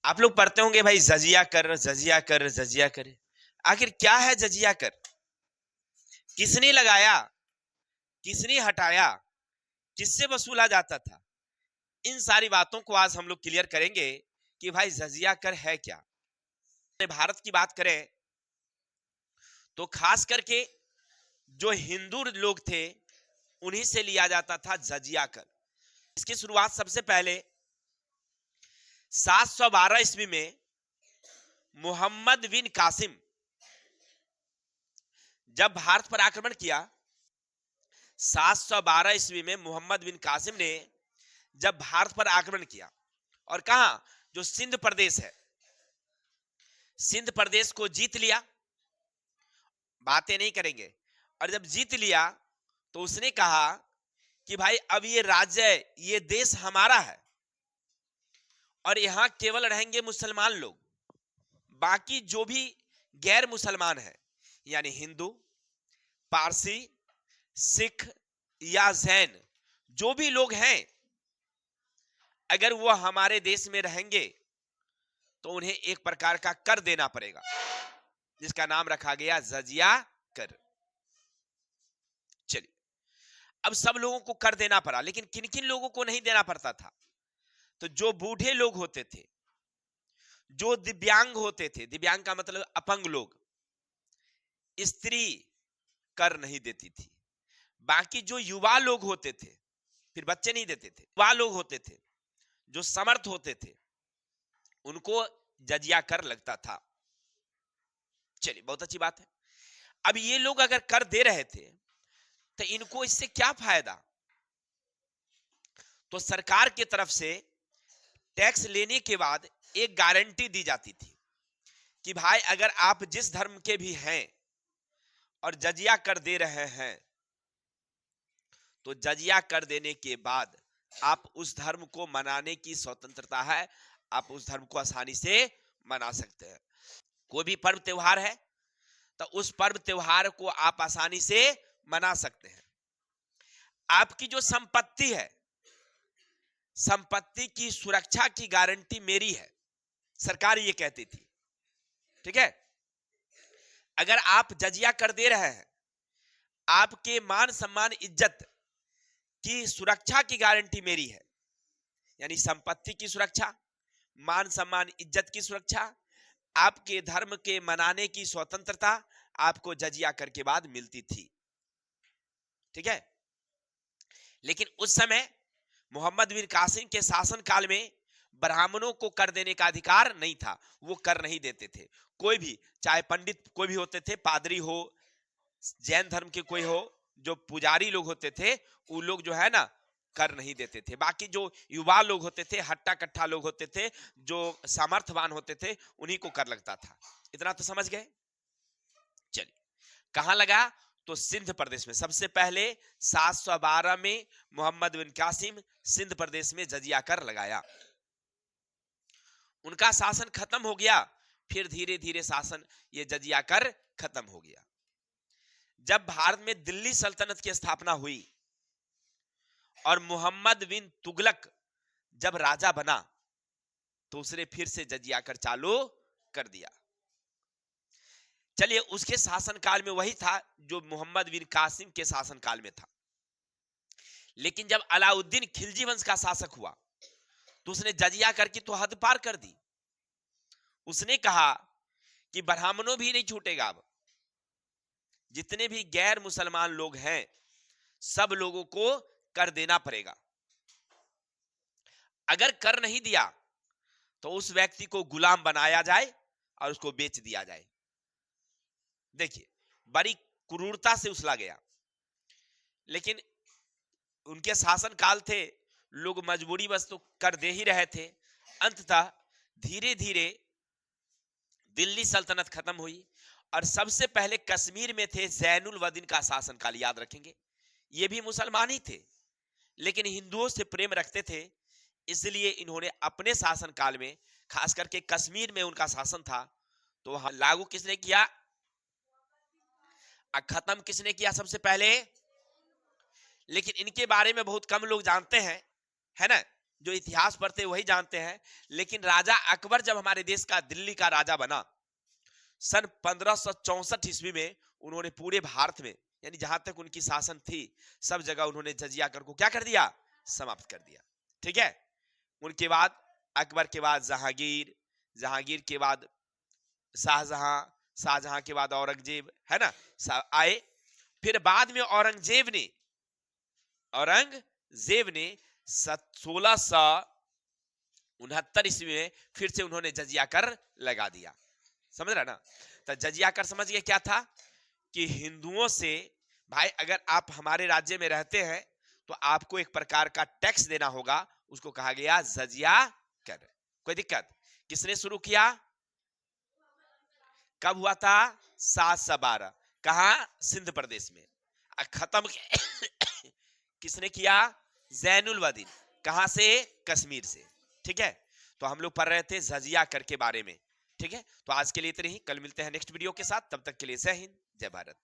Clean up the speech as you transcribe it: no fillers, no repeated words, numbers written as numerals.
आप लोग पढ़ते होंगे भाई, जजिया कर जजिया कर जजिया कर। आखिर क्या है जजिया कर? किसने लगाया, किसने हटाया, किससे वसूला जाता था? इन सारी बातों को आज हम लोग क्लियर करेंगे कि भाई जजिया कर है क्या। भारत की बात करें तो खास करके जो हिंदू लोग थे उन्हीं से लिया जाता था जजिया कर। इसकी शुरुआत सबसे पहले 712 ईस्वी में मोहम्मद बिन कासिम जब भारत पर आक्रमण किया। 712 ईस्वी में मोहम्मद बिन कासिम ने जब भारत पर आक्रमण किया और कहा जो सिंध प्रदेश है, सिंध प्रदेश को जीत लिया। बातें नहीं करेंगे। और जब जीत लिया तो उसने कहा कि भाई अब ये राज्य, ये देश हमारा है और यहां केवल रहेंगे मुसलमान लोग। बाकी जो भी गैर मुसलमान है, यानी हिंदू, पारसी, सिख या जैन, जो भी लोग हैं, अगर वो हमारे देश में रहेंगे तो उन्हें एक प्रकार का कर देना पड़ेगा, जिसका नाम रखा गया जजिया कर। चलिए, अब सब लोगों को कर देना पड़ा, लेकिन किन किन लोगों को नहीं देना पड़ता था? तो जो बूढ़े लोग होते थे, जो दिव्यांग होते थे, दिव्यांग का मतलब अपंग लोग, स्त्री कर नहीं देती थी। बाकी जो युवा लोग होते थे, फिर बच्चे नहीं देते थे, युवा लोग होते थे, जो समर्थ होते थे, उनको जजिया कर लगता था। चलिए, बहुत अच्छी बात है। अब ये लोग अगर कर दे रहे थे तो इनको इससे क्या फायदा? तो सरकार की तरफ से टैक्स लेने के बाद एक गारंटी दी जाती थी कि भाई अगर आप जिस धर्म के भी हैं और जजिया कर दे रहे हैं, तो जजिया कर देने के बाद आप उस धर्म को मनाने की स्वतंत्रता है। आप उस धर्म को आसानी से मना सकते हैं। कोई भी पर्व त्योहार है तो उस पर्व त्योहार को आप आसानी से मना सकते हैं। आपकी जो संपत्ति है, संपत्ति की सुरक्षा की गारंटी मेरी है, सरकार ये कहती थी। ठीक है, अगर आप जजिया कर दे रहे हैं, आपके मान सम्मान इज्जत की सुरक्षा की गारंटी मेरी है। यानी संपत्ति की सुरक्षा, मान सम्मान इज्जत की सुरक्षा, आपके धर्म के मनाने की स्वतंत्रता आपको जजिया कर के बाद मिलती थी। ठीक है, लेकिन उस समय मोहम्मद बिन कासिम के शासन काल में ब्राह्मणों को कर देने का अधिकार नहीं था। वो कर नहीं देते थे। कोई भी, चाहे पंडित कोई भी होते थे, पादरी हो, जैन धर्म के कोई हो, जो पुजारी लोग होते थे, वो लोग जो है ना कर नहीं देते थे। बाकी जो युवा लोग होते थे, हट्टा कट्ठा लोग होते थे, जो सामर्थ्यवान होते थे, उन्हीं को कर लगता था। इतना तो समझ गए। चलिए, कहां लगा? तो सिंध प्रदेश में सबसे पहले 712 में मोहम्मद बिन कासिम सिंध प्रदेश में जजिया कर लगाया। उनका शासन खत्म हो गया, फिर धीरे धीरे शासन ये जजिया कर खत्म हो गया। जब भारत में दिल्ली सल्तनत की स्थापना हुई और मोहम्मद बिन तुगलक जब राजा बना, तो उसने फिर से जजिया कर चालू कर दिया। चलिए, उसके शासनकाल में वही था जो मोहम्मद बिन कासिम के शासनकाल में था। लेकिन जब अलाउद्दीन खिलजी वंश का शासक हुआ तो उसने जजिया कर की तो हद पार कर दी। उसने कहा कि ब्राह्मणों भी नहीं छूटेगा, अब जितने भी गैर मुसलमान लोग हैं सब लोगों को कर देना पड़ेगा। अगर कर नहीं दिया तो उस व्यक्ति को गुलाम बनाया जाए और उसको बेच दिया जाए। देखिए, बड़ी क्रूरता से उछला गया, लेकिन उनके शासन काल थे, लोग मजबूरी बस तो कर दे ही रहे थे। अंततः धीरे धीरे दिल्ली सल्तनत खत्म हुई और सबसे पहले कश्मीर में थे जैनुल वदीन का शासनकाल। याद रखेंगे, ये भी मुसलमान ही थे, लेकिन हिंदुओं से प्रेम रखते थे, इसलिए इन्होंने अपने शासनकाल में, खास करके कश्मीर में उनका शासन था, तो वहां लागू किसने किया, खत्म किसने किया सबसे पहले? लेकिन इनके बारे में बहुत कम लोग जानते हैं, है ना। जो इतिहास पढ़ते वही जानते हैं। लेकिन राजा अकबर जब हमारे देश का दिल्ली का राजा बना सन 1564 ईस्वी में, उन्होंने पूरे भारत में यानी जहां तक उनकी शासन थी सब जगह उन्होंने जजिया कर को क्या कर दिया, समाप्त कर दिया। ठीक है। उनके बाद अकबर के बाद जहांगीर, जहांगीर के बाद शाहजहां, शाहजहां के बाद औरंगजेब, है ना, आए। फिर बाद में औरंगजेब ने 1669 ईस्वी में फिर से उन्होंने जजिया कर लगा दिया। समझ रहा ना। तो जजिया कर समझ गए क्या था कि हिंदुओं से भाई अगर आप हमारे राज्य में रहते हैं तो आपको एक प्रकार का टैक्स देना होगा, उसको कहा गया जजिया कर। कोई दिक्कत? किसने शुरू किया, कब हुआ था? 712। कहा? सिंध प्रदेश में। खत्म किसने किया? जैनुलबदीन। कहां से? कश्मीर से। ठीक है। तो हम लोग पढ़ रहे थे जजिया कर के बारे में। ठीक है। तो आज के लिए इतने ही, कल मिलते हैं नेक्स्ट वीडियो के साथ। तब तक के लिए जय हिंद, जय भारत।